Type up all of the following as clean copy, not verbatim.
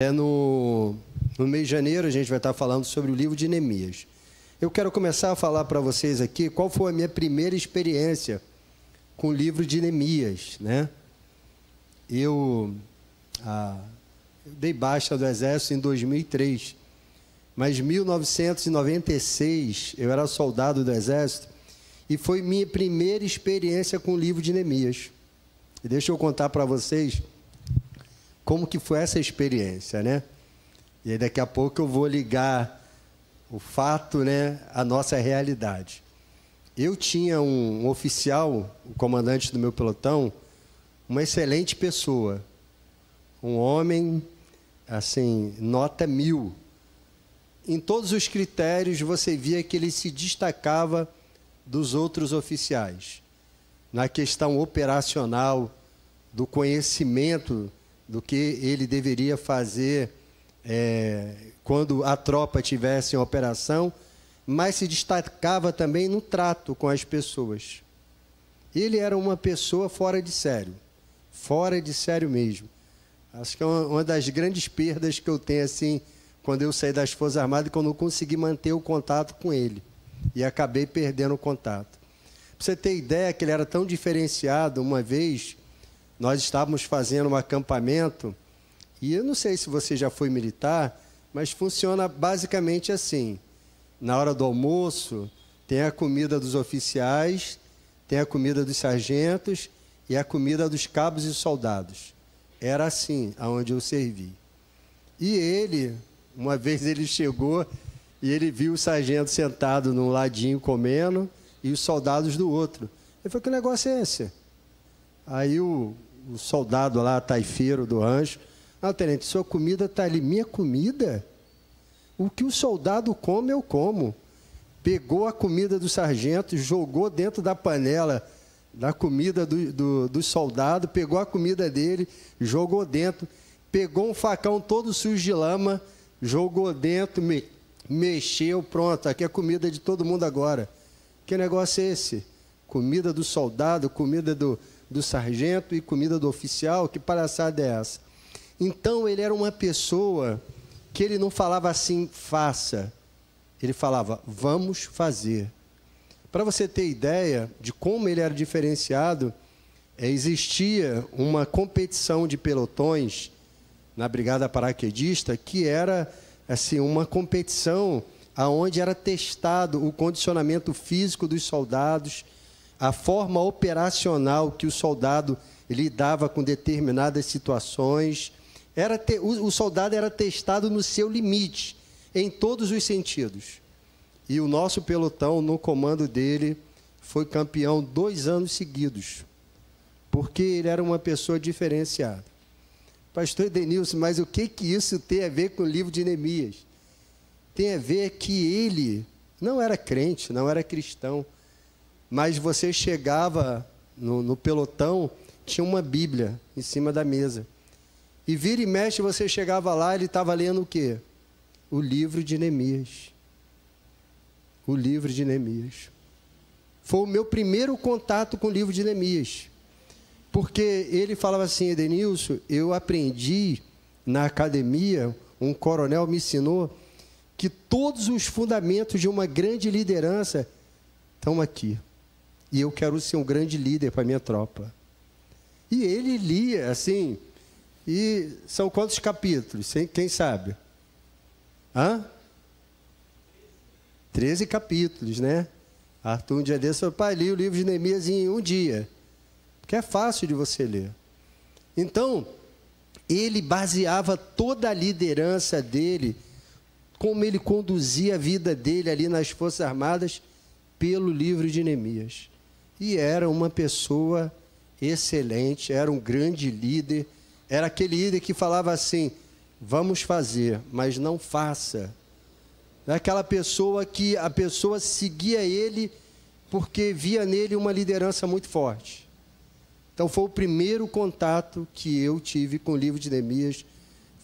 No mês de janeiro a gente vai estar falando sobre o livro de Neemias. Eu quero começar a falar para vocês aqui qual foi a minha primeira experiência com o livro de Neemias, né? Eu dei baixa do exército em 2003, mas em 1996 eu era soldado do exército e foi minha primeira experiência com o livro de Neemias. E deixa eu contar para vocês como que foi essa experiência, né? E aí daqui a pouco eu vou ligar o fato, né, à nossa realidade. Eu tinha um oficial, o comandante do meu pelotão, uma excelente pessoa, um homem, assim, nota 1000. Em todos os critérios você via que ele se destacava dos outros oficiais, na questão operacional, do conhecimento do que ele deveria fazer quando a tropa estivesse em operação, mas se destacava também no trato com as pessoas. Ele era uma pessoa fora de sério mesmo. Acho que é uma das grandes perdas que eu tenho, assim, quando eu saí das Forças Armadas, que eu não consegui manter o contato com ele, e acabei perdendo o contato. Para você ter ideia que ele era tão diferenciado, uma vez nós estávamos fazendo um acampamento, e eu não sei se você já foi militar, mas funciona basicamente assim. Na hora do almoço, tem a comida dos oficiais, tem a comida dos sargentos e a comida dos cabos e soldados. Era assim, aonde eu servi. E ele, uma vez ele chegou e ele viu o sargento sentado num ladinho comendo e os soldados do outro. Ele falou: que negócio é esse? Aí o soldado lá, taifeiro do rancho: não, tenente, sua comida está ali. Minha comida? O que o soldado come, eu como. Pegou a comida do sargento, jogou dentro da panela da comida do soldado, pegou a comida dele, jogou dentro, pegou um facão todo sujo de lama, jogou dentro, mexeu, pronto, aqui é a comida de todo mundo agora. Que negócio é esse? Comida do soldado, comida do sargento e comida do oficial? Que palhaçada é essa? Então, ele era uma pessoa que ele não falava assim, faça. Ele falava, vamos fazer. Para você ter ideia de como ele era diferenciado, existia uma competição de pelotões na Brigada Paraquedista, que era assim, uma competição onde era testado o condicionamento físico dos soldados, a forma operacional que o soldado lidava com determinadas situações. O soldado era testado no seu limite, em todos os sentidos. E o nosso pelotão, no comando dele, foi campeão 2 anos seguidos, porque ele era uma pessoa diferenciada. Pastor Edenilson, mas o que isso tem a ver com o livro de Neemias? Tem a ver que ele não era crente, não era cristão, mas você chegava no pelotão, tinha uma Bíblia em cima da mesa. E vira e mexe, você chegava lá, ele estava lendo o quê? O livro de Neemias. O livro de Neemias. Foi o meu primeiro contato com o livro de Neemias. Porque ele falava assim: Edenilson, eu aprendi na academia, um coronel me ensinou, que todos os fundamentos de uma grande liderança estão aqui. E eu quero ser um grande líder para a minha tropa. E ele lia assim. E são quantos capítulos? Quem sabe? 13 capítulos, né? Arthur, um dia desse, falou: pai, li o livro de Neemias em um dia. Porque é fácil de você ler. Então, ele baseava toda a liderança dele, como ele conduzia a vida dele ali nas Forças Armadas, pelo livro de Neemias. E era uma pessoa excelente, era um grande líder. Era aquele líder que falava assim: vamos fazer, mas não faça. É aquela pessoa que a pessoa seguia ele porque via nele uma liderança muito forte. Então, foi o primeiro contato que eu tive com o livro de Neemias,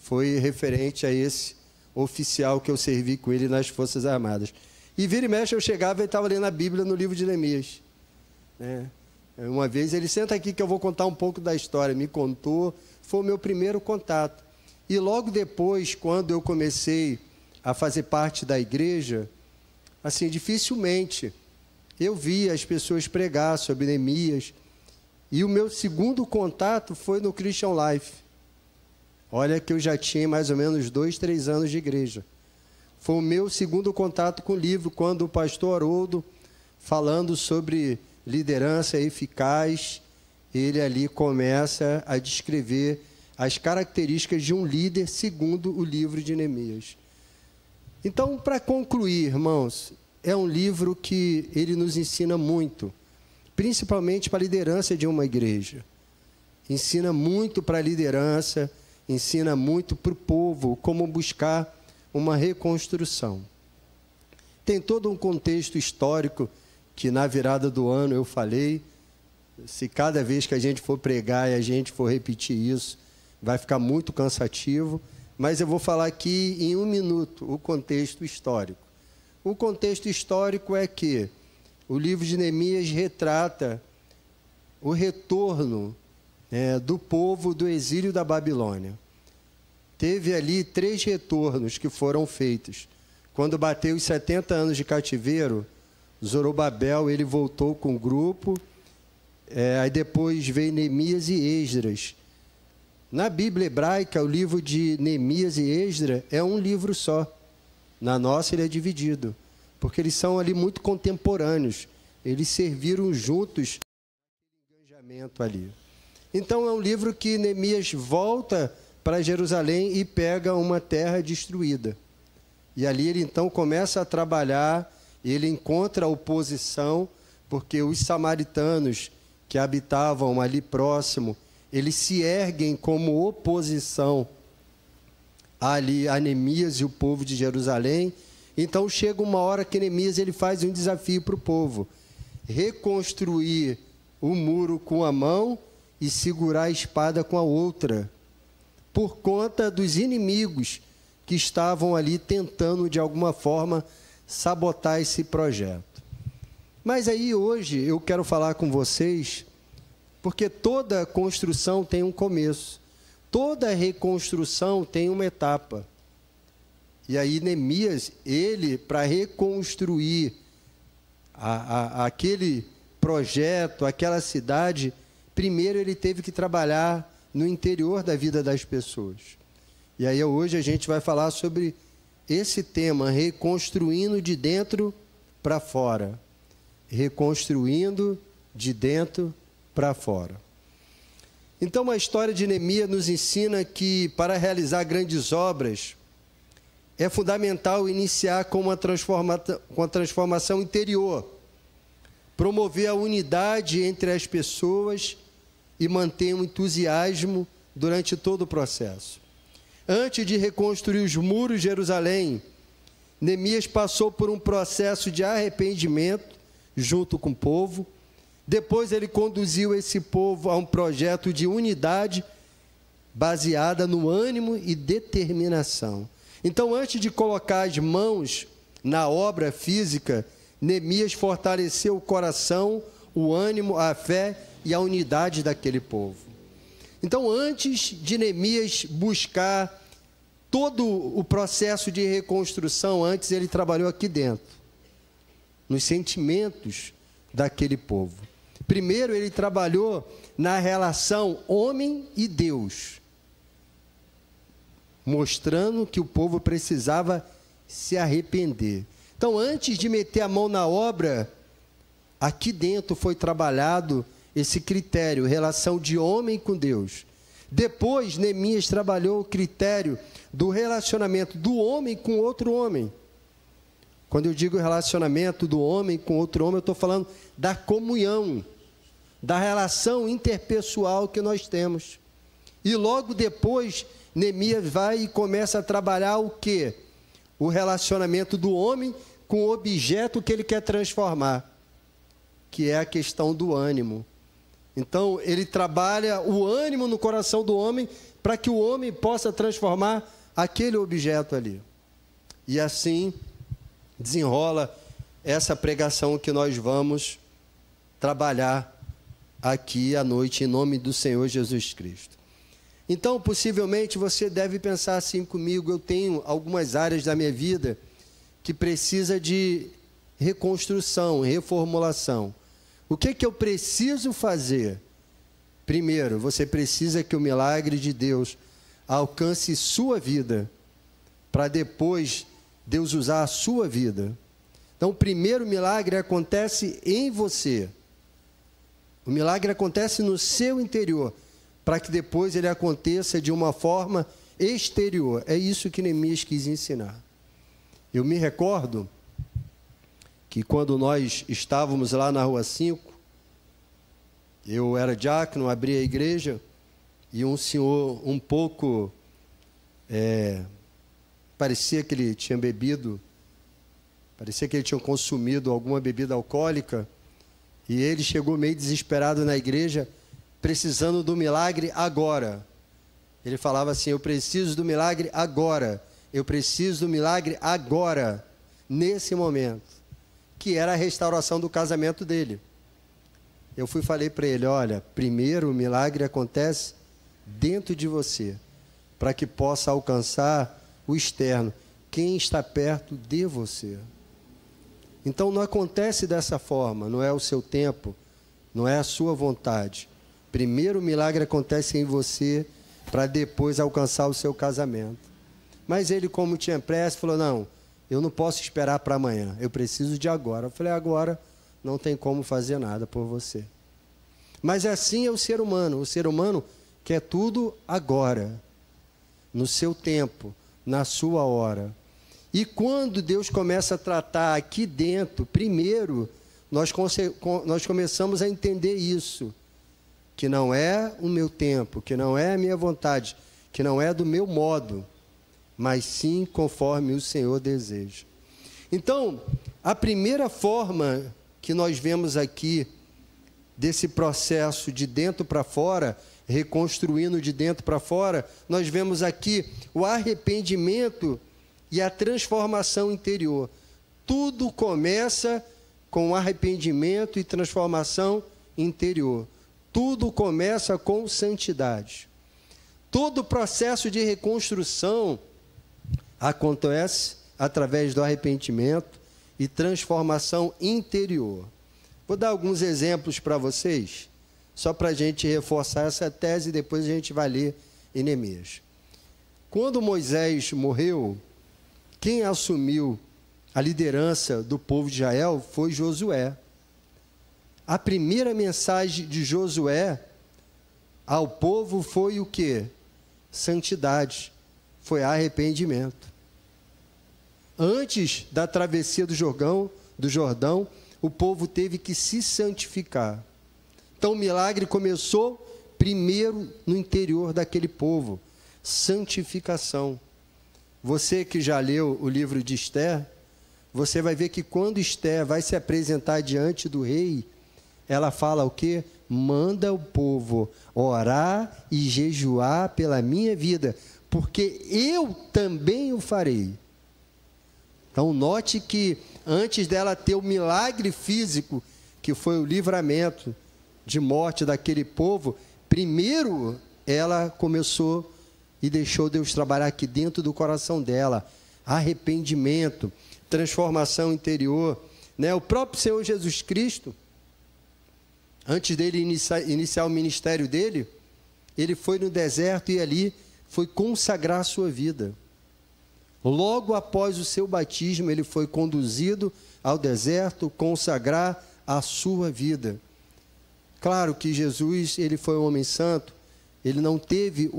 foi referente a esse oficial que eu servi com ele nas Forças Armadas. E vira e mexe, eu chegava e estava lendo a Bíblia no livro de Neemias, né? Uma vez ele: senta aqui que eu vou contar um pouco da história. Me contou, foi o meu primeiro contato. E logo depois, quando eu comecei a fazer parte da igreja, assim, dificilmente eu via as pessoas pregar sobre Neemias. E o meu segundo contato foi no Christian Life. Olha que eu já tinha mais ou menos 2, 3 anos de igreja. Foi o meu segundo contato com o livro, quando o pastor Haroldo, falando sobre liderança eficaz, ele ali começa a descrever as características de um líder segundo o livro de Neemias. Então, para concluir, irmãos, é um livro que ele nos ensina muito, principalmente para a liderança de uma igreja. Ensina muito para a liderança, ensina muito para o povo como buscar uma reconstrução. Tem todo um contexto histórico que na virada do ano eu falei. Se cada vez que a gente for pregar e a gente for repetir isso, vai ficar muito cansativo, mas eu vou falar aqui em 1 minuto o contexto histórico. O contexto histórico é que o livro de Neemias retrata o retorno do povo do exílio da Babilônia. Teve ali 3 retornos que foram feitos. Quando bateu os 70 anos de cativeiro, Zorobabel ele voltou com o grupo, aí depois veio Neemias e Esdras. Na Bíblia hebraica, o livro de Neemias e Esdras é um livro só. Na nossa ele é dividido, porque eles são ali muito contemporâneos. Eles serviram juntos no engajamento ali. Então é um livro que Neemias volta para Jerusalém e pega uma terra destruída. E ali ele então começa a trabalhar, ele encontra oposição, porque os samaritanos que habitavam ali próximo, eles se erguem como oposição ali a Neemias e o povo de Jerusalém. Então chega uma hora que Neemias ele faz um desafio para o povo: reconstruir o muro com a mão e segurar a espada com a outra, por conta dos inimigos que estavam ali tentando de alguma forma sabotar esse projeto. Mas aí hoje eu quero falar com vocês, porque toda construção tem um começo, toda reconstrução tem uma etapa. E aí Neemias, ele, para reconstruir aquele projeto, aquela cidade, primeiro ele teve que trabalhar no interior da vida das pessoas. E aí hoje a gente vai falar sobre esse tema, reconstruindo de dentro para fora. Reconstruindo de dentro para fora. Então a história de Neemias nos ensina que para realizar grandes obras é fundamental iniciar com uma transformação interior, promover a unidade entre as pessoas e manter um entusiasmo durante todo o processo. Antes de reconstruir os muros de Jerusalém, Neemias passou por um processo de arrependimento junto com o povo. Depois ele conduziu esse povo a um projeto de unidade baseada no ânimo e determinação. Então, antes de colocar as mãos na obra física, Neemias fortaleceu o coração, o ânimo, a fé e a unidade daquele povo. Então, antes de Neemias buscar todo o processo de reconstrução, antes ele trabalhou aqui dentro, nos sentimentos daquele povo. Primeiro, ele trabalhou na relação homem e Deus, mostrando que o povo precisava se arrepender. Então, antes de meter a mão na obra, aqui dentro foi trabalhado esse critério, relação de homem com Deus. Depois, Neemias trabalhou o critério do relacionamento do homem com outro homem. Quando eu digo relacionamento do homem com outro homem, eu estou falando da comunhão, da relação interpessoal que nós temos. E logo depois, Neemias vai e começa a trabalhar o quê? O relacionamento do homem com o objeto que ele quer transformar, que é a questão do ânimo. Então, ele trabalha o ânimo no coração do homem para que o homem possa transformar aquele objeto ali. E assim desenrola essa pregação que nós vamos trabalhar aqui à noite em nome do Senhor Jesus Cristo. Então, possivelmente, você deve pensar assim comigo: eu tenho algumas áreas da minha vida que precisa de reconstrução, reformulação. O que eu preciso fazer? Primeiro, você precisa que o milagre de Deus alcance sua vida, para depois Deus usar a sua vida. Então, o primeiro milagre acontece em você. O milagre acontece no seu interior, para que depois ele aconteça de uma forma exterior. É isso que Neemias quis ensinar. Eu me recordo que quando nós estávamos lá na Rua 5, eu era diácono, abri a igreja, e um senhor um pouco, parecia que ele tinha bebido, parecia que ele tinha consumido alguma bebida alcoólica, e ele chegou meio desesperado na igreja, precisando do milagre agora. Ele falava assim: eu preciso do milagre agora, eu preciso do milagre agora, nesse momento, que era a restauração do casamento dele. Eu falei para ele: olha, primeiro o milagre acontece dentro de você, para que possa alcançar o externo, quem está perto de você. Então não acontece dessa forma, não é o seu tempo, não é a sua vontade. Primeiro o milagre acontece em você, para depois alcançar o seu casamento. Mas ele, como tinha pressa, falou: não, eu não posso esperar para amanhã, eu preciso de agora. Eu falei: agora não tem como fazer nada por você. Mas assim é o ser humano quer tudo agora, no seu tempo, na sua hora. E quando Deus começa a tratar aqui dentro, primeiro, nós começamos a entender isso, que não é o meu tempo, que não é a minha vontade, que não é do meu modo, mas sim conforme o Senhor deseja. Então, a primeira forma que nós vemos aqui, desse processo de dentro para fora, reconstruindo de dentro para fora, nós vemos aqui o arrependimento e a transformação interior. Tudo começa com arrependimento e transformação interior. Tudo começa com santidade. Todo o processo de reconstrução acontece através do arrependimento e transformação interior. Vou dar alguns exemplos para vocês, só para a gente reforçar essa tese, e depois a gente vai ler em Neemias. Quando Moisés morreu, quem assumiu a liderança do povo de Israel foi Josué. A primeira mensagem de Josué ao povo foi o quê? Santidade, foi arrependimento. Antes da travessia do Jordão, o povo teve que se santificar. Então o milagre começou primeiro no interior daquele povo, santificação. Você que já leu o livro de Esther, você vai ver que quando Esther vai se apresentar diante do rei, ela fala o quê? Manda o povo orar e jejuar pela minha vida, porque eu também o farei. Então note que antes dela ter o milagre físico, que foi o livramento de morte daquele povo, primeiro ela começou e deixou Deus trabalhar aqui dentro do coração dela. Arrependimento, transformação interior. O próprio Senhor Jesus Cristo, antes dele iniciar o ministério dele, ele foi no deserto e ali foi consagrar a sua vida. Logo após o seu batismo, ele foi conduzido ao deserto, consagrar a sua vida. Claro que Jesus, ele foi um homem santo, ele não teve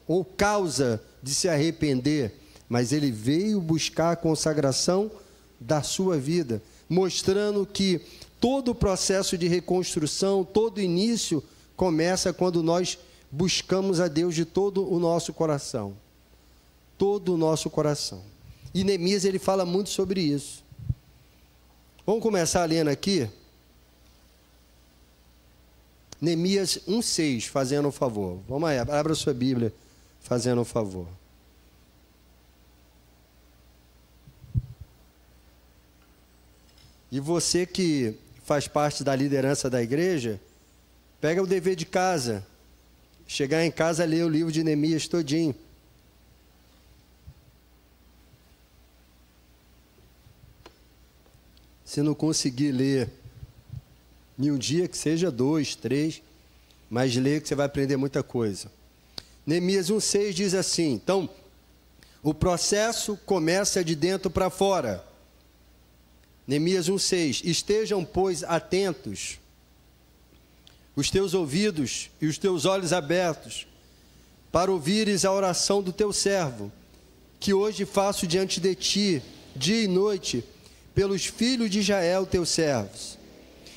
ou causa de se arrepender, mas ele veio buscar a consagração da sua vida, mostrando que todo o processo de reconstrução, todo início, começa quando nós buscamos a Deus de todo o nosso coração. Todo o nosso coração. E Neemias, ele fala muito sobre isso. Vamos começar lendo aqui? Neemias 1,6, fazendo um favor. Vamos aí, abra sua Bíblia, fazendo um favor. E você que faz parte da liderança da igreja, pega o dever de casa. chegar em casa, ler o livro de Neemias todinho. Se não conseguir ler em um dia, que seja 2, 3, mas lê que você vai aprender muita coisa. Neemias 1,6 diz assim, então, o processo começa de dentro para fora. Neemias 1,6, estejam, pois, atentos, os teus ouvidos e os teus olhos abertos, para ouvires a oração do teu servo, que hoje faço diante de ti, dia e noite, pelos filhos de Israel, teus servos,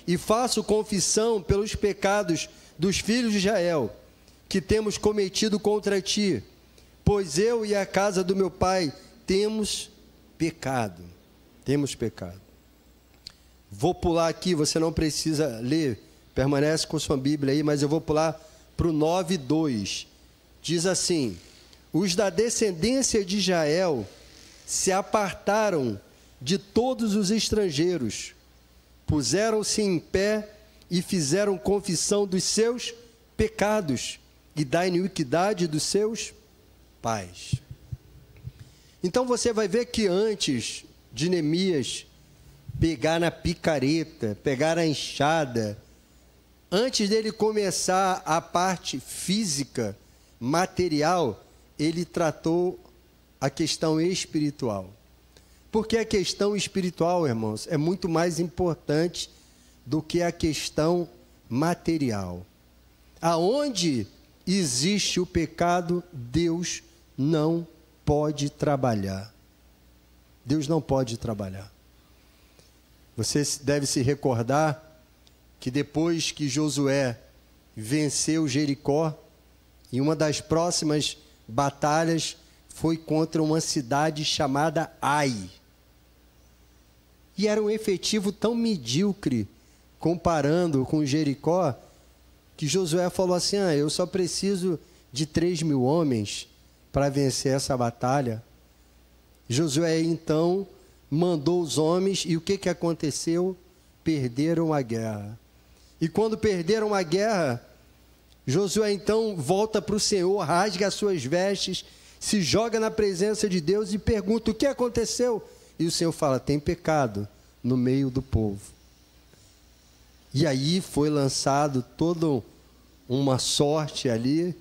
e faço confissão pelos pecados dos filhos de Israel, que temos cometido contra ti, pois eu e a casa do meu pai temos pecado. Temos pecado. Vou pular aqui, você não precisa ler, permanece com sua Bíblia aí, mas eu vou pular para o 9:2. Diz assim, os da descendência de Israel se apartaram de todos os estrangeiros, puseram-se em pé e fizeram confissão dos seus pecados e da iniquidade dos seus pais. Então você vai ver que antes de Neemias pegar na picareta, pegar a enxada, antes dele começar a parte física, material, ele tratou a questão espiritual. Porque a questão espiritual, irmãos, é muito mais importante do que a questão material. Aonde existe o pecado, Deus não pode trabalhar. Deus não pode trabalhar. Você deve se recordar que depois que Josué venceu Jericó, em uma das próximas batalhas foi contra uma cidade chamada Ai. E era um efetivo tão medíocre, comparando com Jericó, que Josué falou assim, eu só preciso de 3.000 homens para vencer essa batalha. Josué, então, mandou os homens, e o que aconteceu? Perderam a guerra. E quando perderam a guerra, Josué, então, volta para o Senhor, rasga as suas vestes, se joga na presença de Deus e pergunta, o que aconteceu? E o Senhor fala, tem pecado no meio do povo. E aí foi lançado toda uma sorte ali,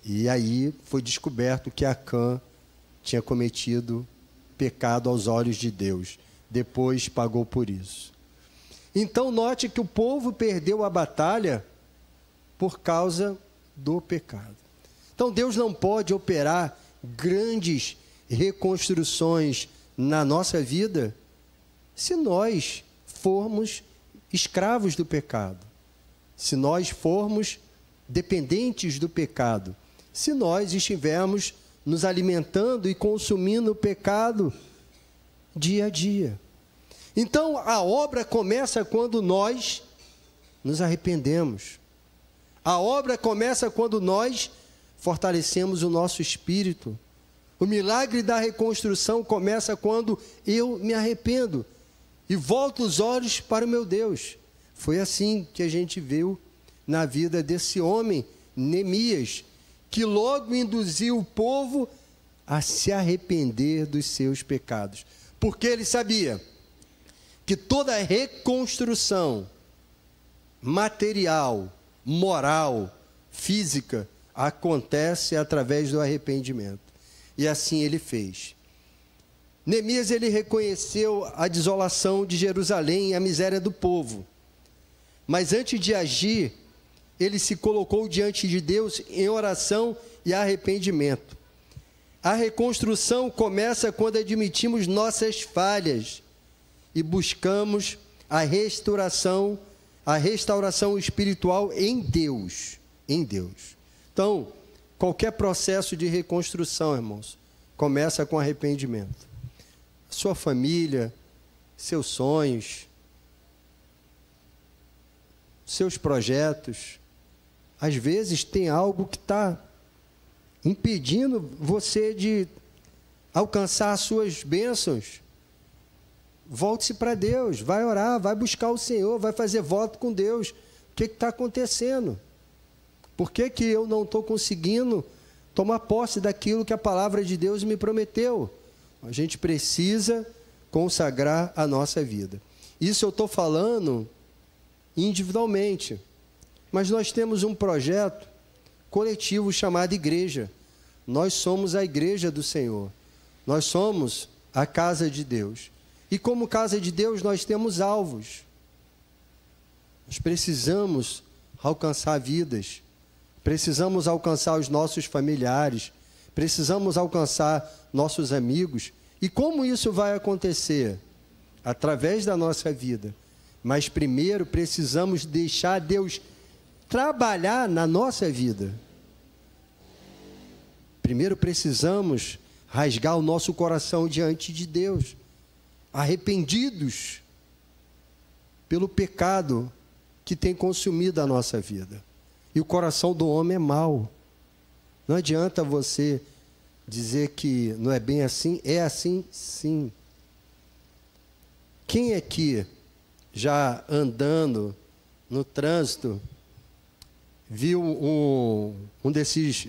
e aí foi descoberto que Acã tinha cometido pecado aos olhos de Deus. Depois pagou por isso. Então note que o povo perdeu a batalha por causa do pecado. Então Deus não pode operar grandes reconstruções na nossa vida se nós formos escravos do pecado, se nós formos dependentes do pecado, se nós estivermos nos alimentando e consumindo o pecado dia a dia. Então a obra começa quando nós nos arrependemos. A obra começa quando nós fortalecemos o nosso espírito. O milagre da reconstrução começa quando eu me arrependo e volto os olhos para o meu Deus. Foi assim que a gente viu na vida desse homem, Neemias, que logo induziu o povo a se arrepender dos seus pecados. Porque ele sabia que toda reconstrução material, moral, física, acontece através do arrependimento. E assim ele fez. Neemias, ele reconheceu a desolação de Jerusalém e a miséria do povo. Mas antes de agir, ele se colocou diante de Deus em oração e arrependimento. A reconstrução começa quando admitimos nossas falhas e buscamos a restauração espiritual em Deus. Em Deus. Então, qualquer processo de reconstrução, irmãos, começa com arrependimento. Sua família, seus sonhos, seus projetos, às vezes tem algo que está impedindo você de alcançar as suas bênçãos. Volte-se para Deus, vai orar, vai buscar o Senhor, vai fazer voto com Deus. O que está acontecendo? Por que que eu não estou conseguindo tomar posse daquilo que a palavra de Deus me prometeu? A gente precisa consagrar a nossa vida. Isso eu estou falando individualmente, mas nós temos um projeto coletivo chamado igreja. Nós somos a igreja do Senhor. Nós somos a casa de Deus. E como casa de Deus, nós temos alvos. Nós precisamos alcançar vidas. Precisamos alcançar os nossos familiares. Precisamos alcançar nossos amigos. E como isso vai acontecer? Através da nossa vida. Mas primeiro precisamos deixar Deus trabalhar na nossa vida. Primeiro precisamos rasgar o nosso coração diante de Deus, arrependidos pelo pecado que tem consumido a nossa vida. E o coração do homem é mau. Não adianta você dizer que não é bem assim, é assim sim. Quem aqui, já andando no trânsito, viu um desses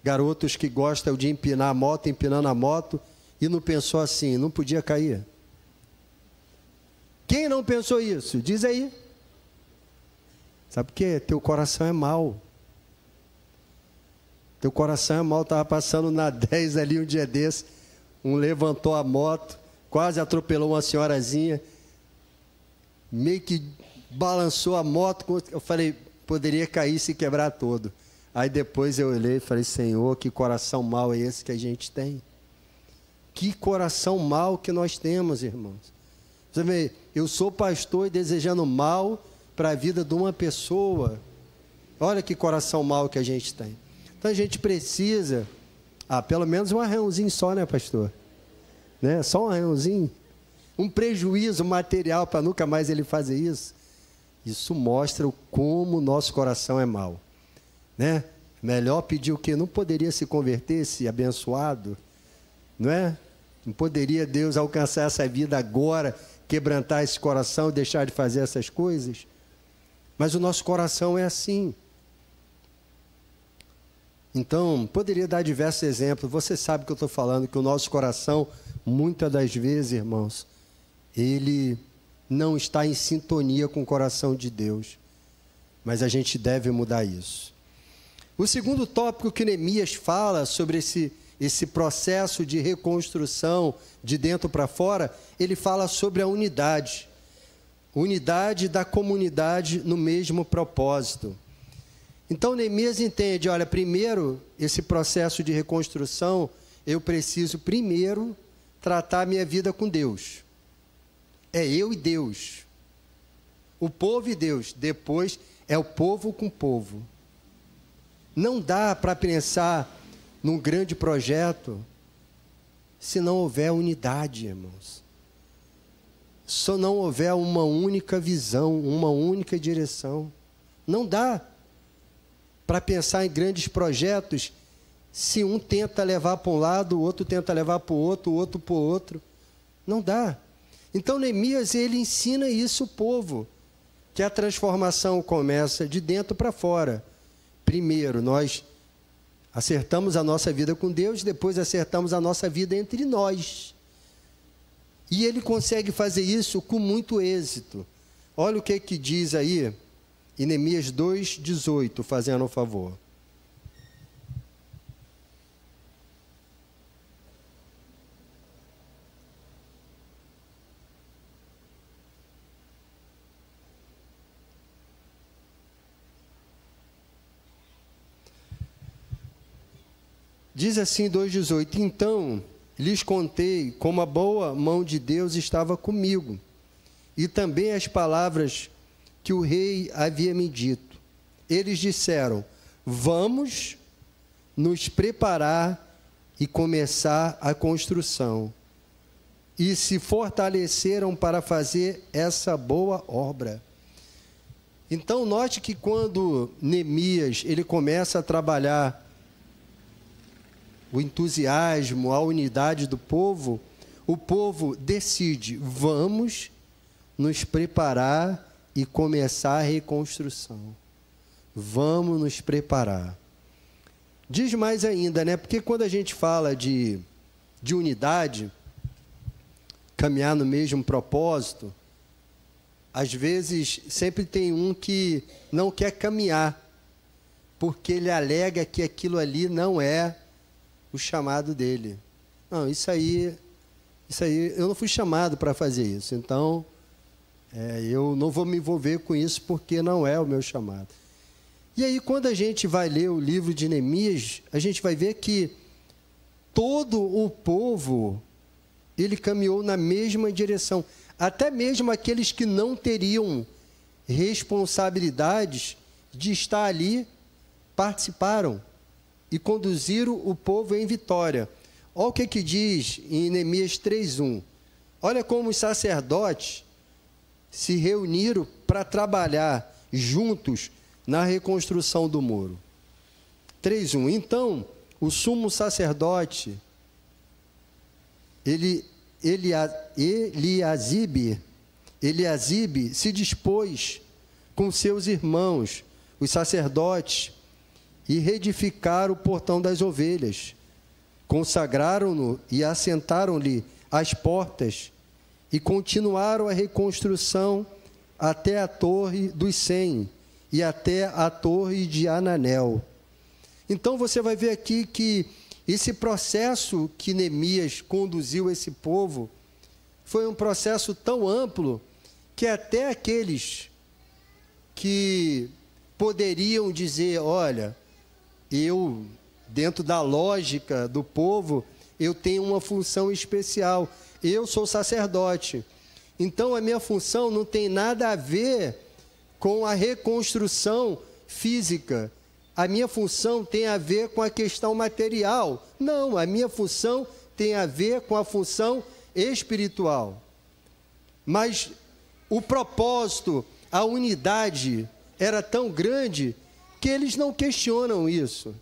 garotos que gostam de empinar a moto, empinando a moto, e não pensou assim, não podia cair? Quem não pensou isso? Diz aí. Sabe por quê? Teu coração é mau. Teu coração é mau. Estava passando na 10 ali um dia desse, levantou a moto, quase atropelou uma senhorazinha, meio que balançou a moto, eu falei, poderia cair e se quebrar todo. Aí depois eu olhei e falei, Senhor, que coração mau é esse que a gente tem? Que coração mau que nós temos, irmãos. Você vê, eu sou pastor e desejando mal para a vida de uma pessoa. Olha que coração mau que a gente tem. Então a gente precisa, pelo menos um arranhãozinho só, né, pastor? Né? Só um arranhãozinho. Um prejuízo material para nunca mais ele fazer isso. Isso mostra como o nosso coração é mau. Né? Melhor pedir o quê? Não poderia se converter, esse abençoado? Não é? Não poderia Deus alcançar essa vida agora, quebrantar esse coração, deixar de fazer essas coisas? Mas o nosso coração é assim. Então, poderia dar diversos exemplos. Você sabe que eu estou falando, que o nosso coração, muitas das vezes, irmãos, ele não está em sintonia com o coração de Deus. Mas a gente deve mudar isso. O segundo tópico que Neemias fala sobre esse processo de reconstrução de dentro para fora, ele fala sobre a unidade. Unidade da comunidade no mesmo propósito. Então Neemias entende, olha, primeiro, esse processo de reconstrução, eu preciso primeiro tratar a minha vida com Deus. É eu e Deus. O povo e Deus. Depois é o povo com o povo. Não dá para pensar num grande projeto se não houver unidade, irmãos. Se não houver uma única visão, uma única direção. Não dá para pensar em grandes projetos se um tenta levar para um lado, o outro tenta levar para o outro para o outro. Não dá. Então Neemias, ele ensina isso ao povo, que a transformação começa de dentro para fora. Primeiro, nós acertamos a nossa vida com Deus, depois acertamos a nossa vida entre nós. E ele consegue fazer isso com muito êxito. Olha o que diz aí, em Neemias 2:18, fazendo um favor. Diz assim 2:18, então lhes contei como a boa mão de Deus estava comigo, e também as palavras que o rei havia me dito. Eles disseram, vamos nos preparar e começar a construção. E se fortaleceram para fazer essa boa obra. Então note que quando Neemias ele começa a trabalhar o entusiasmo, a unidade do povo, o povo decide, vamos nos preparar e começar a reconstrução. Vamos nos preparar. Diz mais ainda, né? Porque quando a gente fala de unidade, caminhar no mesmo propósito, às vezes sempre tem um que não quer caminhar, porque ele alega que aquilo ali não é o chamado dele. Não, isso aí, eu não fui chamado para fazer isso, então eu não vou me envolver com isso porque não é o meu chamado. E aí, quando a gente vai ler o livro de Neemias, a gente vai ver que todo o povo, ele caminhou na mesma direção. Até mesmo aqueles que não teriam responsabilidades de estar ali, participaram e conduziram o povo em vitória. Olha o que diz em Neemias 3:1. Olha como os sacerdotes se reuniram para trabalhar juntos na reconstrução do muro. 3:1. Então, o sumo sacerdote, Eliasibe se dispôs com seus irmãos, os sacerdotes, e reedificaram o portão das ovelhas. Consagraram-no e assentaram-lhe as portas e continuaram a reconstrução até a Torre dos 100 e até a Torre de Ananel. Então você vai ver aqui que esse processo que Neemias conduziu esse povo foi um processo tão amplo que até aqueles que poderiam dizer, olha, eu, dentro da lógica do povo, eu tenho uma função especial, eu sou sacerdote, então a minha função não tem nada a ver com a reconstrução física, a minha função tem a ver com a questão material. Não, a minha função tem a ver com a função espiritual. Mas o propósito, a unidade era tão grande que eles não questionam isso.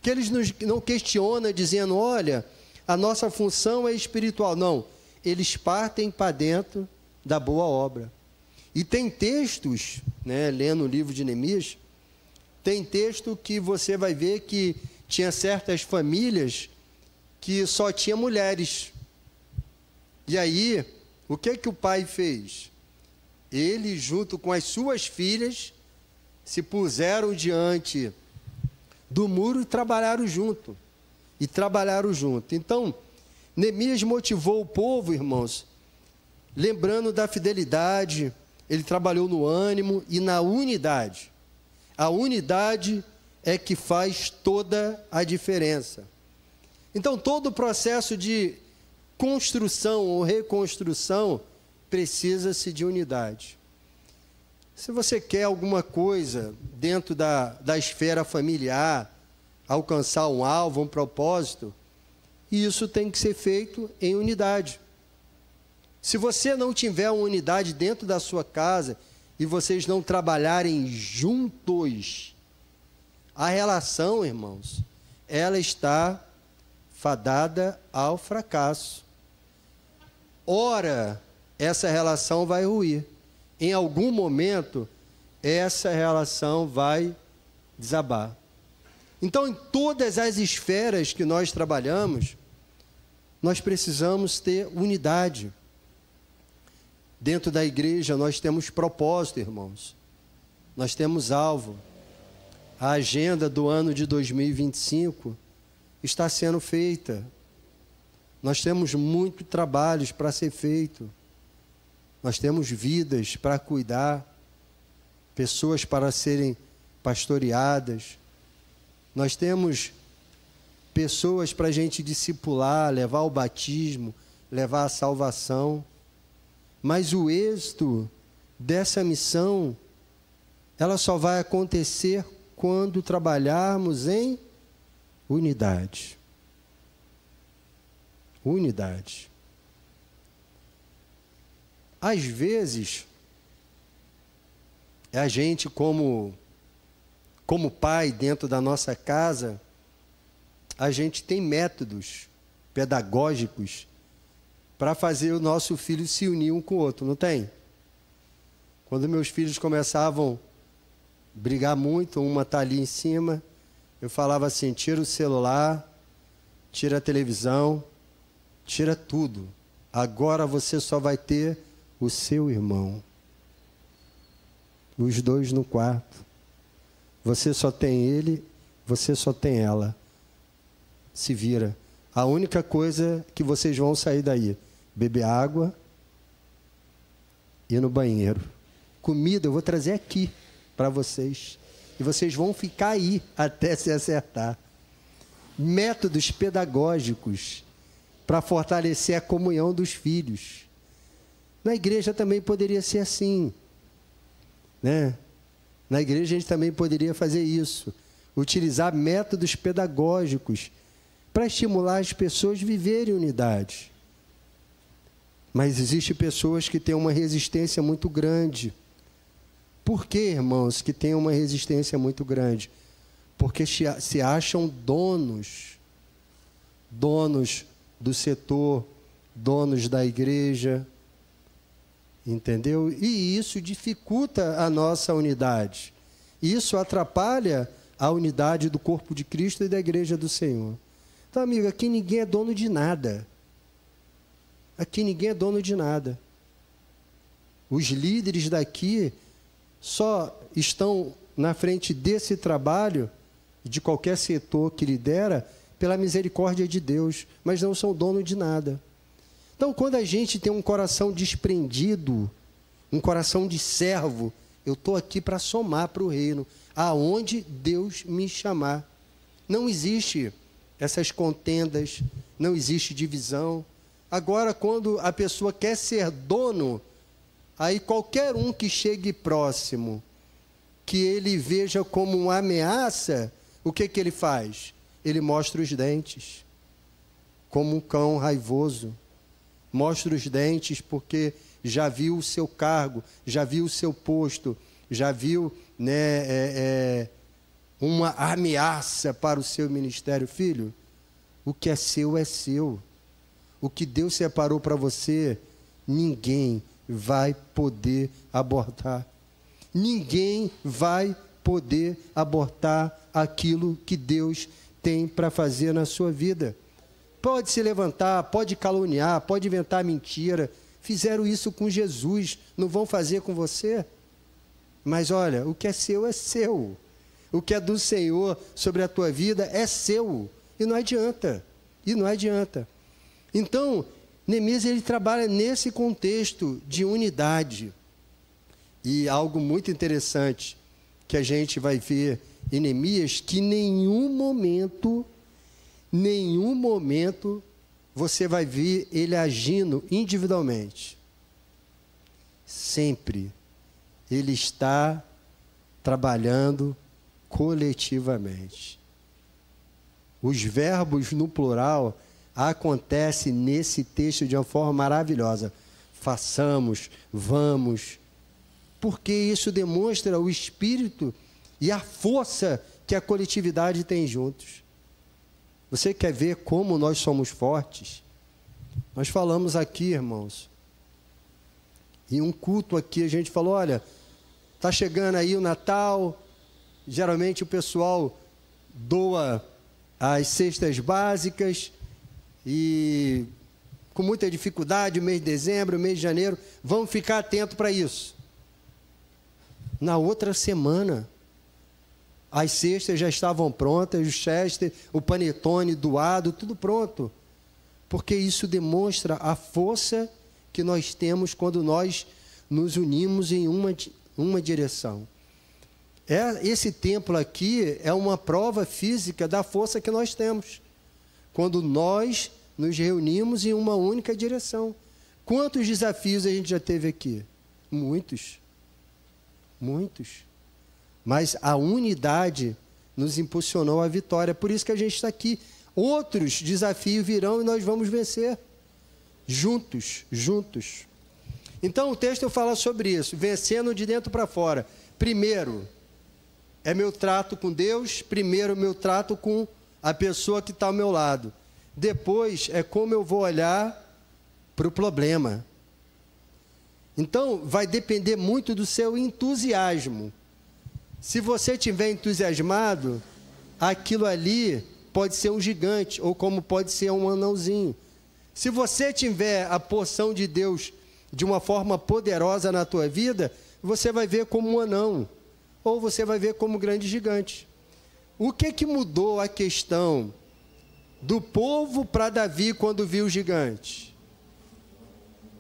Que eles não questionam dizendo, olha, a nossa função é espiritual. Não, eles partem para dentro da boa obra. E tem textos, né, lendo o livro de Neemias, tem texto que você vai ver que tinha certas famílias que só tinha mulheres. E aí, o que o pai fez? Ele, junto com as suas filhas, se puseram diante do muro e trabalharam junto. Então, Neemias motivou o povo, irmãos, lembrando da fidelidade, ele trabalhou no ânimo e na unidade. A unidade é que faz toda a diferença. Então, todo o processo de construção ou reconstrução precisa-se de unidade. Se você quer alguma coisa dentro da esfera familiar, alcançar um alvo, um propósito, isso tem que ser feito em unidade. Se você não tiver uma unidade dentro da sua casa e vocês não trabalharem juntos, a relação, irmãos, ela está fadada ao fracasso. Ora, essa relação vai ruir. Em algum momento, essa relação vai desabar. Então, em todas as esferas que nós trabalhamos, nós precisamos ter unidade. Dentro da igreja, nós temos propósito, irmãos. Nós temos alvo. A agenda do ano de 2025 está sendo feita. Nós temos muitos trabalhos para ser feito. Nós temos vidas para cuidar, pessoas para serem pastoreadas. Nós temos pessoas para a gente discipular, levar ao batismo, levar à salvação. Mas o êxito dessa missão, ela só vai acontecer quando trabalharmos em unidade. Unidade. Às vezes, a gente como pai dentro da nossa casa, a gente tem métodos pedagógicos para fazer o nosso filho se unir um com o outro, não tem? Quando meus filhos começavam brigar muito, uma tá ali em cima. Eu falava assim: tira o celular, tira a televisão, tira tudo. Agora você só vai ter o seu irmão. Os dois no quarto. Você só tem ele, você só tem ela. Se vira. A única coisa que vocês vão sair daí: beber água e ir no banheiro. Comida eu vou trazer aqui para vocês. E vocês vão ficar aí até se acertar. Métodos pedagógicos para fortalecer a comunhão dos filhos. Na igreja também poderia ser assim, né? Na igreja a gente também poderia fazer isso. Utilizar métodos pedagógicos para estimular as pessoas a viverem unidade. Mas existem pessoas que têm uma resistência muito grande. Por que, irmãos, que têm uma resistência muito grande? Porque se acham donos do setor, donos da igreja, entendeu? E isso dificulta a nossa unidade. Isso atrapalha a unidade do corpo de Cristo e da igreja do Senhor. Então, amigo, aqui ninguém é dono de nada. Aqui ninguém é dono de nada. Os líderes daqui só estão na frente desse trabalho, de qualquer setor que lidera, pela misericórdia de Deus, mas não são donos de nada. Então, quando a gente tem um coração desprendido, um coração de servo, eu estou aqui para somar para o reino, aonde Deus me chamar. Não existe essas contendas, não existe divisão. Agora, quando a pessoa quer ser dono, aí qualquer um que chegue próximo, que ele veja como uma ameaça, o que ele faz? Ele mostra os dentes, como um cão raivoso. Mostra os dentes porque já viu o seu cargo, já viu o seu posto, já viu, né, uma ameaça para o seu ministério. Filho, o que é seu é seu. O que Deus separou para você, ninguém vai poder abortar. Ninguém vai poder abortar aquilo que Deus tem para fazer na sua vida. Pode se levantar, pode caluniar, pode inventar mentira. Fizeram isso com Jesus, não vão fazer com você? Mas olha, o que é seu é seu. O que é do Senhor sobre a tua vida é seu. E não adianta. E não adianta. Então, Neemias, ele trabalha nesse contexto de unidade. E algo muito interessante que a gente vai ver em Neemias, que em nenhum momento você vai ver ele agindo individualmente. Sempre ele está trabalhando coletivamente. Os verbos no plural acontecem nesse texto de uma forma maravilhosa. Façamos, vamos. Porque isso demonstra o espírito e a força que a coletividade tem juntos. Você quer ver como nós somos fortes? Nós falamos aqui, irmãos, em um culto aqui, a gente falou: olha, está chegando aí o Natal, geralmente o pessoal doa as cestas básicas, e com muita dificuldade, o mês de dezembro, o mês de janeiro, vamos ficar atentos para isso. Na outra semana, as cestas já estavam prontas, o chester, o panetone doado, tudo pronto. Porque isso demonstra a força que nós temos quando nós nos unimos em uma direção. Esse templo aqui é uma prova física da força que nós temos. Quando nós nos reunimos em uma única direção. Quantos desafios a gente já teve aqui? Muitos. Muitos. Mas a unidade nos impulsionou à vitória. Por isso que a gente está aqui. Outros desafios virão e nós vamos vencer. Juntos, juntos. Então o texto fala sobre isso. Vencendo de dentro para fora. Primeiro, é meu trato com Deus. Primeiro, meu trato com a pessoa que está ao meu lado. Depois, é como eu vou olhar para o problema. Então, vai depender muito do seu entusiasmo. Se você estiver entusiasmado, aquilo ali pode ser um gigante, ou como pode ser um anãozinho. Se você tiver a porção de Deus de uma forma poderosa na tua vida, você vai ver como um anão, ou você vai ver como um grande gigante. O que mudou a questão do povo para Davi quando viu o gigante?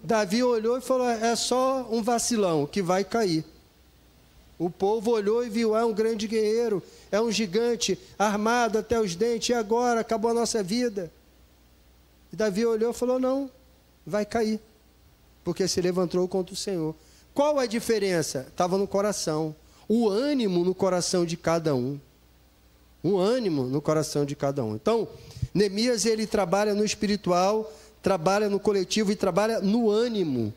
Davi olhou e falou, é só um vacilão que vai cair. O povo olhou e viu, é um grande guerreiro, é um gigante armado até os dentes, e agora acabou a nossa vida. E Davi olhou e falou, não, vai cair, porque se levantou contra o Senhor. Qual a diferença? Estava no coração, o ânimo no coração de cada um. O ânimo no coração de cada um. Então, Neemias, ele trabalha no espiritual, trabalha no coletivo e trabalha no ânimo,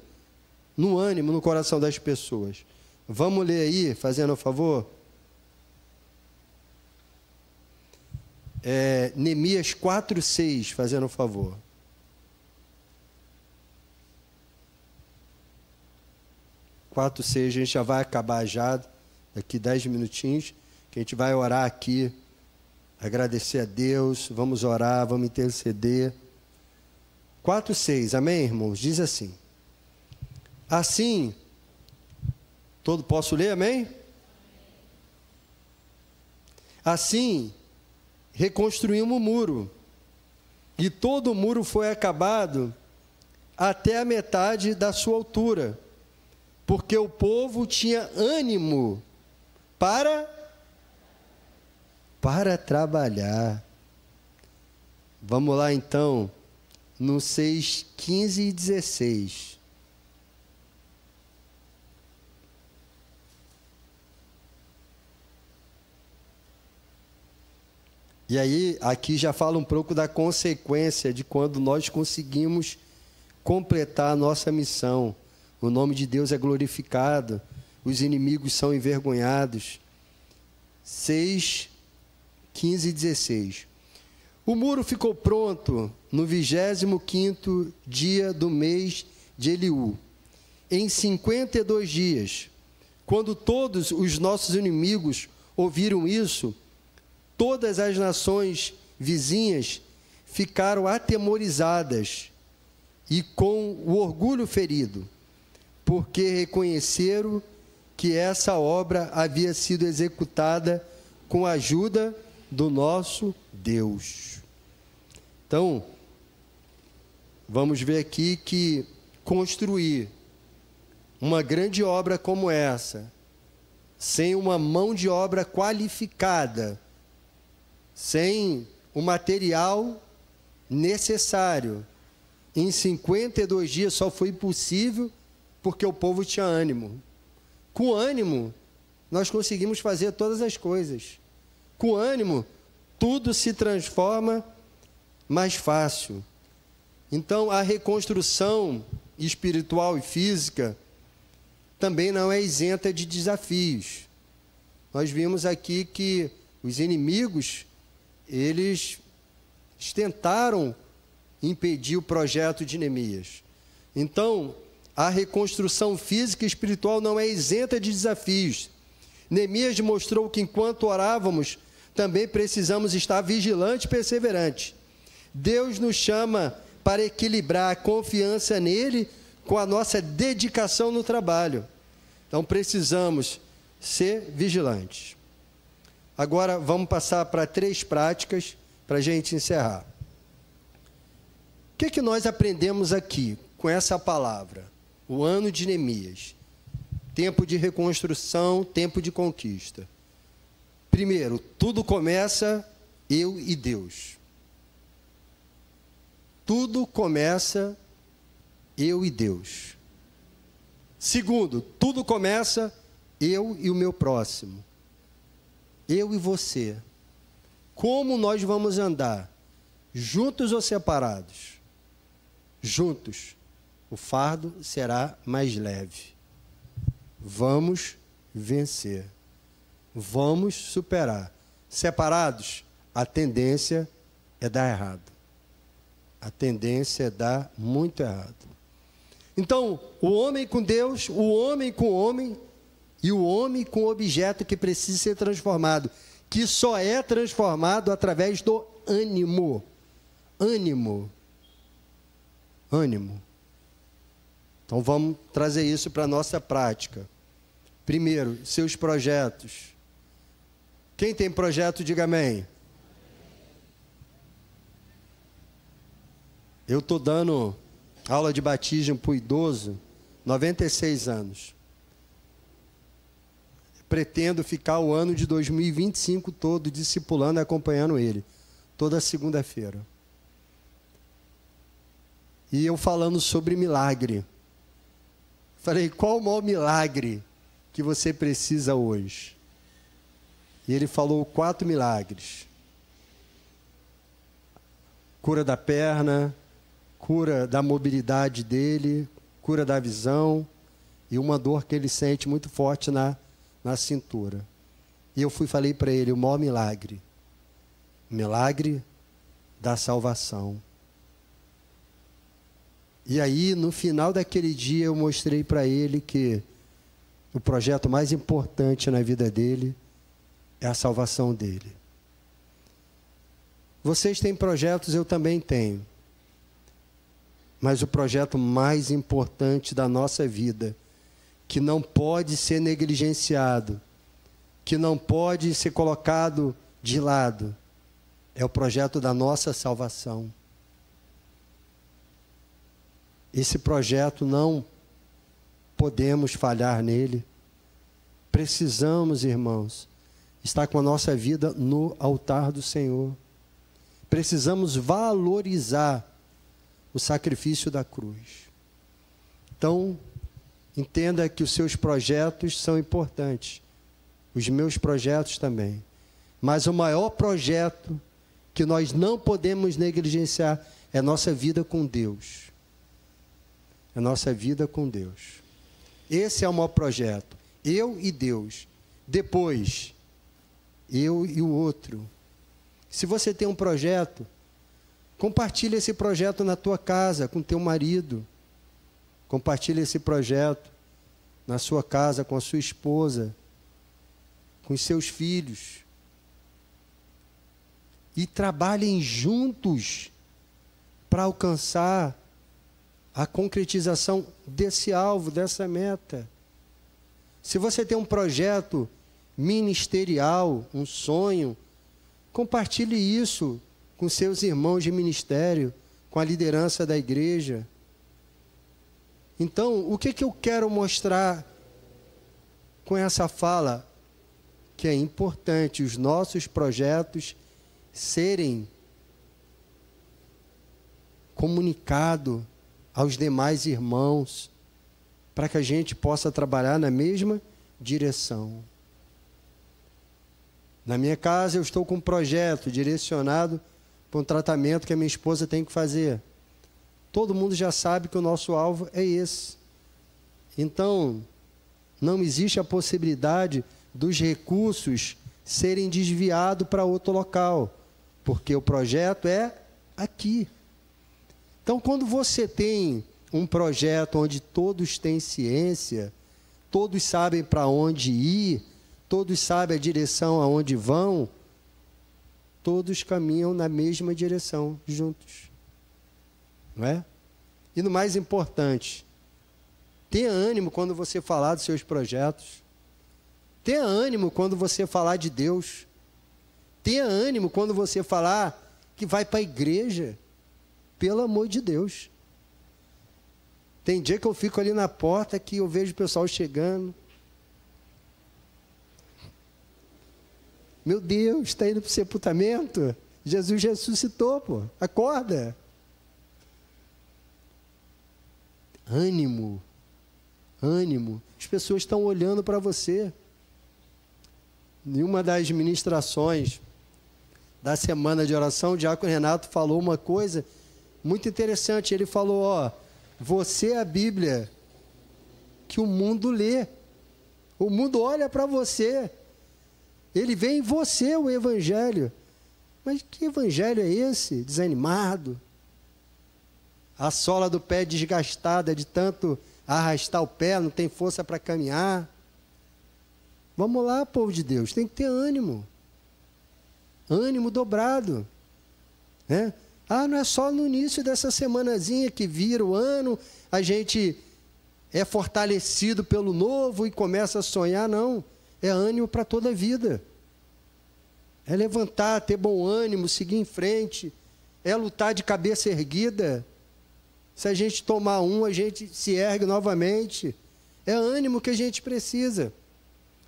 no coração das pessoas. Vamos ler aí, fazendo um favor? Neemias 4:6, fazendo um favor. A gente já vai acabar já, daqui 10 minutinhos, que a gente vai orar aqui, agradecer a Deus, vamos orar, vamos interceder. 4:6, amém, irmãos? Diz assim, assim, posso ler, amém? Assim, reconstruímos o muro, e todo o muro foi acabado até a metade da sua altura, porque o povo tinha ânimo para trabalhar. Vamos lá então, no 6, 15 e 16. E aí, aqui já fala um pouco da consequência de quando nós conseguimos completar a nossa missão. O nome de Deus é glorificado, os inimigos são envergonhados. 6, 15 e 16. O muro ficou pronto no 25º dia do mês de Eliú, em 52 dias. Quando todos os nossos inimigos ouviram isso, todas as nações vizinhas ficaram atemorizadas e com o orgulho ferido, porque reconheceram que essa obra havia sido executada com a ajuda do nosso Deus. Então, vamos ver aqui que construir uma grande obra como essa, sem uma mão de obra qualificada, sem o material necessário, em 52 dias só foi possível porque o povo tinha ânimo. Com ânimo, nós conseguimos fazer todas as coisas. Com ânimo, tudo se transforma mais fácil. Então, a reconstrução espiritual e física também não é isenta de desafios. Nós vimos aqui que os inimigos, eles tentaram impedir o projeto de Neemias. Então, a reconstrução física e espiritual não é isenta de desafios. Neemias mostrou que enquanto orávamos, também precisamos estar vigilantes e perseverantes. Deus nos chama para equilibrar a confiança nele com a nossa dedicação no trabalho. Então precisamos ser vigilantes. Agora vamos passar para 3 práticas para a gente encerrar. O que nós aprendemos aqui com essa palavra? O ano de Neemias. Tempo de reconstrução, tempo de conquista. Primeiro, tudo começa eu e Deus. Tudo começa eu e Deus. Segundo, tudo começa eu e o meu próximo. Eu e você. Como nós vamos andar? Juntos ou separados? Juntos. O fardo será mais leve. Vamos vencer. Vamos superar. Separados, a tendência é dar errado. A tendência é dar muito errado. Então, o homem com Deus, o homem com o homem E o homem com o objeto que precisa ser transformado, que só é transformado através do ânimo. Ânimo. Ânimo. Então vamos trazer isso para a nossa prática. Primeiro, seus projetos. Quem tem projeto, diga amém. Eu estou dando aula de batismo para o idoso, 96 anos. Pretendo ficar o ano de 2025 todo discipulando e acompanhando ele, toda segunda-feira. E eu falando sobre milagre. Falei, qual o maior milagre que você precisa hoje? E ele falou 4 milagres. Cura da perna, cura da mobilidade dele, cura da visão e uma dor que ele sente muito forte na cintura. E eu falei para ele, o maior milagre da salvação. E aí, no final daquele dia, eu mostrei para ele que o projeto mais importante na vida dele é a salvação dele. Vocês têm projetos, eu também tenho. Mas o projeto mais importante da nossa vida, que não pode ser negligenciado, que não pode ser colocado de lado, é o projeto da nossa salvação. Esse projeto não podemos falhar nele. Precisamos, irmãos, estar com a nossa vida no altar do Senhor. Precisamos valorizar o sacrifício da cruz. Então, entenda que os seus projetos são importantes. Os meus projetos também. Mas o maior projeto que nós não podemos negligenciar é a nossa vida com Deus. É a nossa vida com Deus. Esse é o maior projeto. Eu e Deus. Depois, eu e o outro. Se você tem um projeto, compartilhe esse projeto na tua casa, com teu marido. Compartilhe esse projeto na sua casa, com a sua esposa, com os seus filhos. E trabalhem juntos para alcançar a concretização desse alvo, dessa meta. Se você tem um projeto ministerial, um sonho, compartilhe isso com seus irmãos de ministério, com a liderança da igreja. Então, o que eu quero mostrar com essa fala? Que é importante os nossos projetos serem comunicados aos demais irmãos, para que a gente possa trabalhar na mesma direção. Na minha casa eu estou com um projeto direcionado para um tratamento que a minha esposa tem que fazer. Todo mundo já sabe que o nosso alvo é esse. Então, não existe a possibilidade dos recursos serem desviados para outro local, porque o projeto é aqui. Então, quando você tem um projeto onde todos têm ciência, todos sabem para onde ir, todos sabem a direção aonde vão, todos caminham na mesma direção, juntos. Não é? E no mais importante, tenha ânimo quando você falar dos seus projetos. Tenha ânimo quando você falar de Deus. Tenha ânimo quando você falar que vai para a igreja. Pelo amor de Deus. Tem dia que eu fico ali na porta que eu vejo o pessoal chegando. Meu Deus, está indo para o sepultamento? Jesus ressuscitou, pô. Acorda. Ânimo. Ânimo. As pessoas estão olhando para você. Em uma das ministrações da semana de oração, o diácono Renato falou uma coisa muito interessante. Ele falou, você é a Bíblia que o mundo lê. O mundo olha para você. Ele vê em você o Evangelho. Mas que Evangelho é esse? Desanimado. A sola do pé desgastada de tanto arrastar o pé, não tem força para caminhar. Vamos lá, povo de Deus, tem que ter ânimo. Ânimo dobrado. Né? Não é só no início dessa semanazinha que vira o ano, a gente é fortalecido pelo novo e começa a sonhar, não. É ânimo para toda a vida. É levantar, ter bom ânimo, seguir em frente. É lutar de cabeça erguida. Se a gente tomar a gente se ergue novamente. É ânimo que a gente precisa.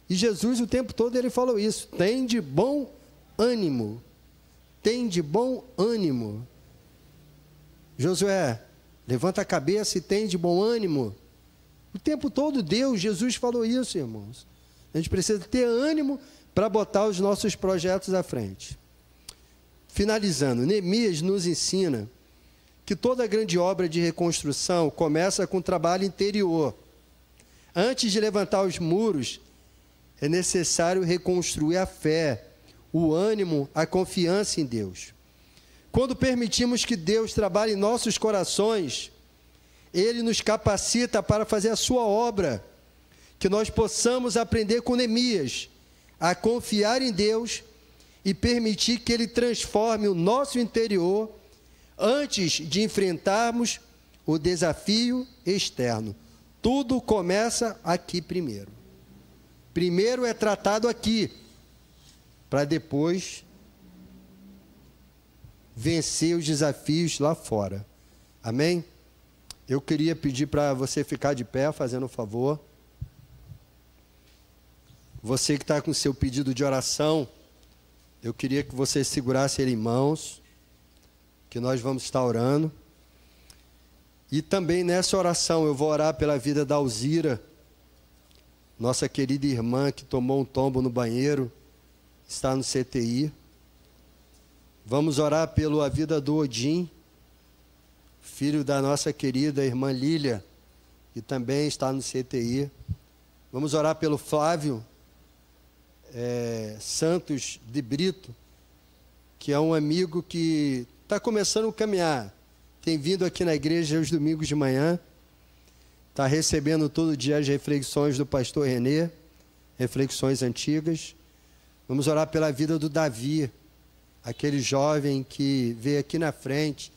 E Jesus o tempo todo ele falou isso. Tem de bom ânimo. Tem de bom ânimo. Josué, levanta a cabeça e tem de bom ânimo. O tempo todo Jesus falou isso, irmãos. A gente precisa ter ânimo para botar os nossos projetos à frente. Finalizando, Neemias nos ensina que toda grande obra de reconstrução começa com trabalho interior. Antes de levantar os muros, é necessário reconstruir a fé, o ânimo, a confiança em Deus. Quando permitimos que Deus trabalhe em nossos corações, Ele nos capacita para fazer a sua obra, que nós possamos aprender com Neemias, a confiar em Deus e permitir que Ele transforme o nosso interior antes de enfrentarmos o desafio externo. Tudo começa aqui primeiro. Primeiro é tratado aqui, para depois vencer os desafios lá fora. Amém? Eu queria pedir para você ficar de pé, fazendo um favor. Você que está com seu pedido de oração, eu queria que você segurasse ele em mãos, que nós vamos estar orando. E também nessa oração eu vou orar pela vida da Alzira, nossa querida irmã que tomou um tombo no banheiro, está no CTI. Vamos orar pela vida do Odin, filho da nossa querida irmã Lília, que também está no CTI. Vamos orar pelo Flávio Santos de Brito, que é um amigo que está começando a caminhar, tem vindo aqui na igreja aos domingos de manhã, está recebendo todo dia as reflexões do pastor Renê, reflexões antigas. Vamos orar pela vida do Davi, aquele jovem que veio aqui na frente,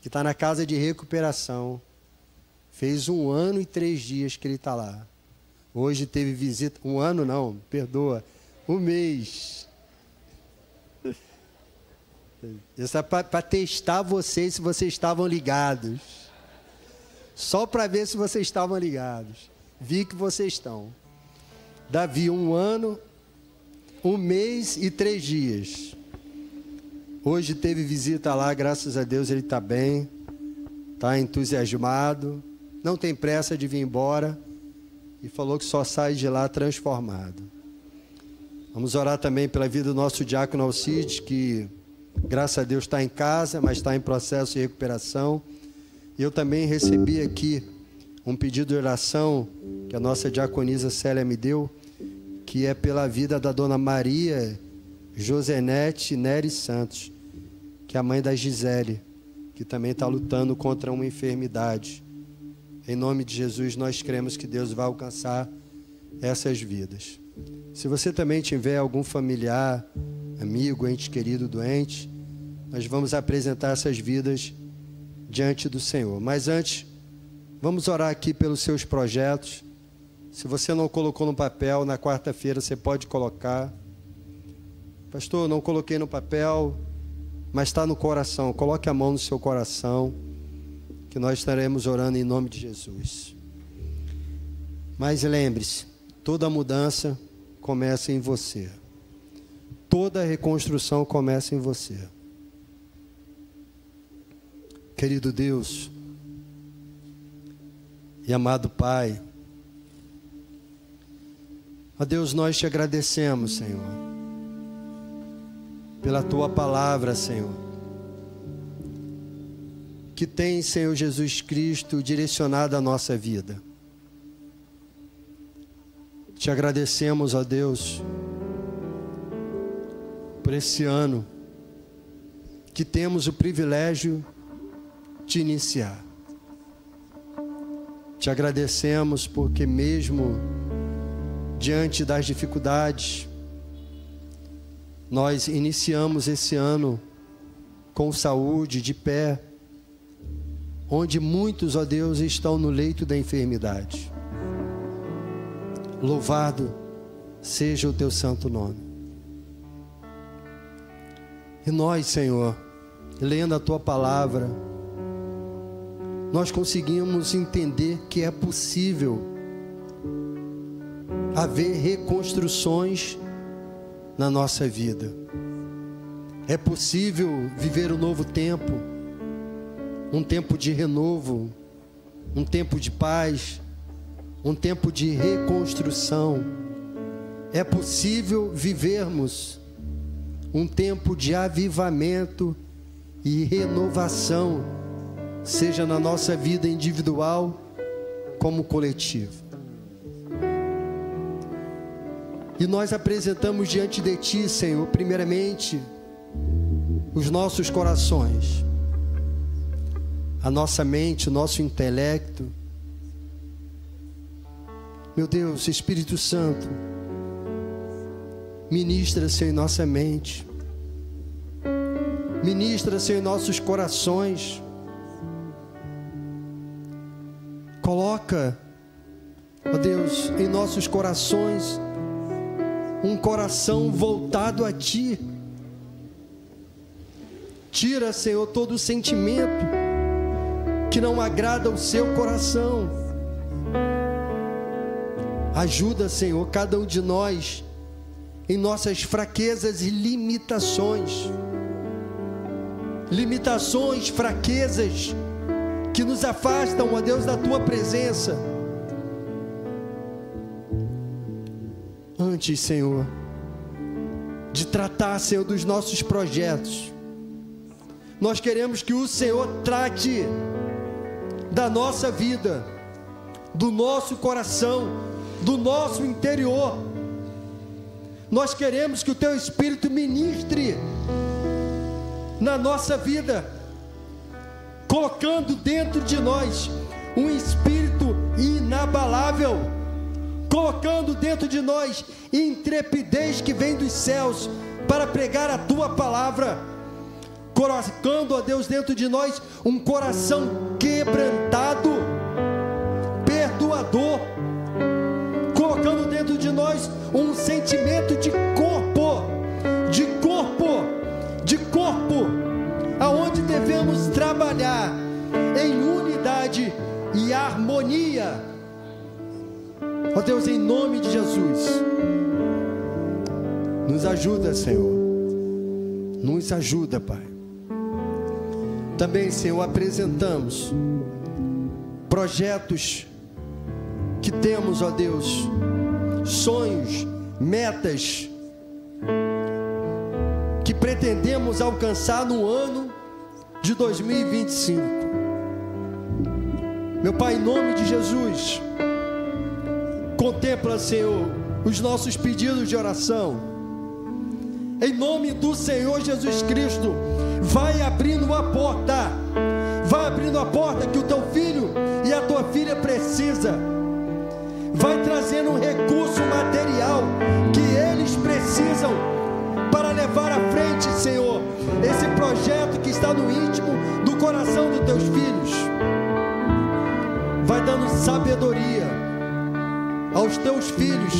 que está na casa de recuperação. Fez 1 ano e 3 dias que ele está lá. Hoje teve visita, 1 ano não, perdoa, 1 mês. Isso é para testar vocês se vocês estavam ligados. Só para ver se vocês estavam ligados. Vi que vocês estão. Davi, 1 ano, 1 mês e 3 dias. Hoje teve visita lá, graças a Deus ele está bem. Está entusiasmado. Não tem pressa de vir embora. E falou que só sai de lá transformado. Vamos orar também pela vida do nosso diácono Alcides, que graças a Deus está em casa, mas está em processo de recuperação. E eu também recebi aqui um pedido de oração que a nossa diaconisa Célia me deu, que é pela vida da dona Maria Josenete Nery Santos, que é a mãe da Gisele, que também está lutando contra uma enfermidade. Em nome de Jesus, nós cremos que Deus vai alcançar essas vidas. Se você também tiver algum familiar, amigo, ente querido, doente, nós vamos apresentar essas vidas diante do Senhor. Mas antes, vamos orar aqui pelos seus projetos. Se você não colocou no papel, na quarta-feira você pode colocar. Pastor, não coloquei no papel, mas está no coração. Coloque a mão no seu coração, que nós estaremos orando em nome de Jesus. Mas lembre-se, toda mudança começa em você. Toda reconstrução começa em você. Querido Deus e amado Pai, ó Deus, nós te agradecemos, Senhor, pela Tua palavra, Senhor, que tem, Senhor Jesus Cristo, direcionado a nossa vida. Te agradecemos, ó Deus, por esse ano que temos o privilégio de iniciar. Te agradecemos porque mesmo diante das dificuldades. Nós iniciamos esse ano com saúde, de pé, onde muitos, ó Deus, estão no leito da enfermidade. Louvado seja o teu santo nome. E nós, Senhor, lendo a tua palavra, nós conseguimos entender que é possível haver reconstruções na nossa vida. É possível viver um novo tempo, um tempo de renovo, um tempo de paz, um tempo de reconstrução. É possível vivermos um tempo de avivamento e renovação, seja na nossa vida individual como coletiva. E nós apresentamos diante de Ti, Senhor, primeiramente, os nossos corações, a nossa mente, o nosso intelecto. Meu Deus, Espírito Santo, ministra, Senhor, em nossa mente, ministra, Senhor, em nossos corações. Coloca, ó Deus, em nossos corações um coração voltado a Ti. Tira, Senhor, todo o sentimento que não agrada o seu coração. Ajuda, Senhor, cada um de nós em nossas fraquezas e limitações. Limitações, fraquezas que nos afastam, ó Deus, da Tua presença. Antes, Senhor, de tratar, Senhor, dos nossos projetos, nós queremos que o Senhor trate da nossa vida, do nosso coração, do nosso interior. Nós queremos que o Teu Espírito ministre na nossa vida, colocando dentro de nós um espírito inabalável, colocando dentro de nós intrepidez que vem dos céus para pregar a Tua palavra, colocando, ó Deus, dentro de nós um coração quebrantado, perdoador, colocando dentro de nós um sentimento de corpo, aonde devemos trabalhar em unidade e harmonia. Ó Deus, em nome de Jesus, nos ajuda, Senhor, nos ajuda, Pai. Também, Senhor, apresentamos projetos que temos, ó Deus, sonhos, metas que pretendemos alcançar no ano de 2025. Meu Pai, em nome de Jesus, contempla, Senhor, os nossos pedidos de oração. Em nome do Senhor Jesus Cristo, vai abrindo a porta que o Teu filho e a Tua filha precisa. Vai trazendo um recurso material que eles precisam para levar à frente, Senhor, esse projeto que está no íntimo do coração dos Teus filhos. Vai dando sabedoria aos Teus filhos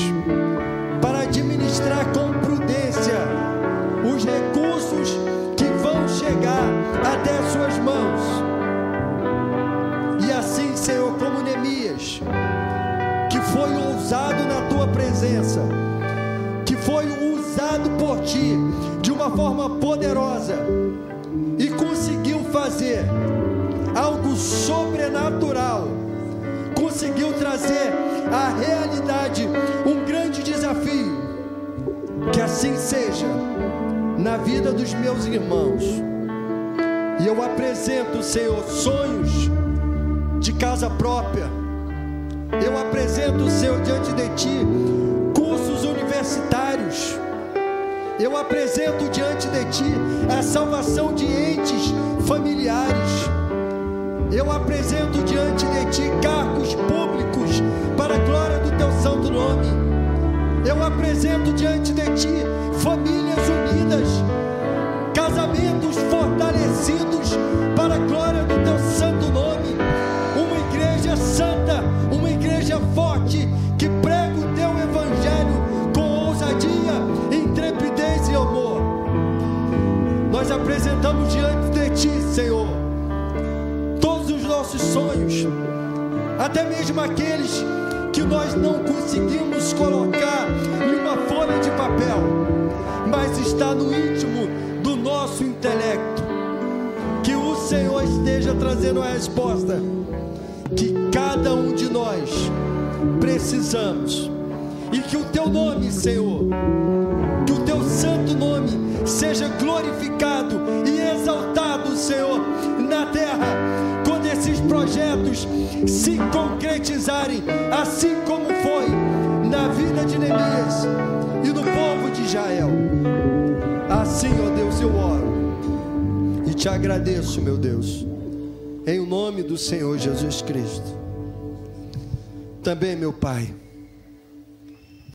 para administrar com prudência os recursos que vão chegar até as suas mãos. E assim, Senhor, como Neemias, que foi ousado na Tua presença, que foi usado por Ti de uma forma poderosa e conseguiu fazer algo sobrenatural, conseguiu trazer à realidade um grande desafio. Que assim seja na vida dos meus irmãos. E eu apresento, Senhor, sonhos de casa própria. Eu apresento, Senhor, diante de Ti cursos universitários. Eu apresento diante de Ti a salvação de entes familiares. Eu apresento diante de Ti cargos públicos para a glória do Teu santo nome. Eu apresento diante de Ti famílias unidas, casamentos fortalecidos para a glória do Teu santo nome, uma igreja santa, uma igreja forte, que prega o Teu evangelho com ousadia, intrepidez e amor. Nós apresentamos diante de Ti, Senhor, todos os nossos sonhos, até mesmo aqueles que nós não conseguimos colocar em uma folha de papel, mas está no íntimo do nosso intelecto. Que o Senhor esteja trazendo a resposta que cada um de nós precisamos, e que o Teu nome, Senhor, que o Teu santo nome seja glorificado e exaltado, Senhor, na terra, quando esses projetos se concretizarem, assim como foi na vida de Neemias e no povo de Israel. Assim, ó Deus, eu oro e Te agradeço, meu Deus, em o nome do Senhor Jesus Cristo. Também, meu Pai,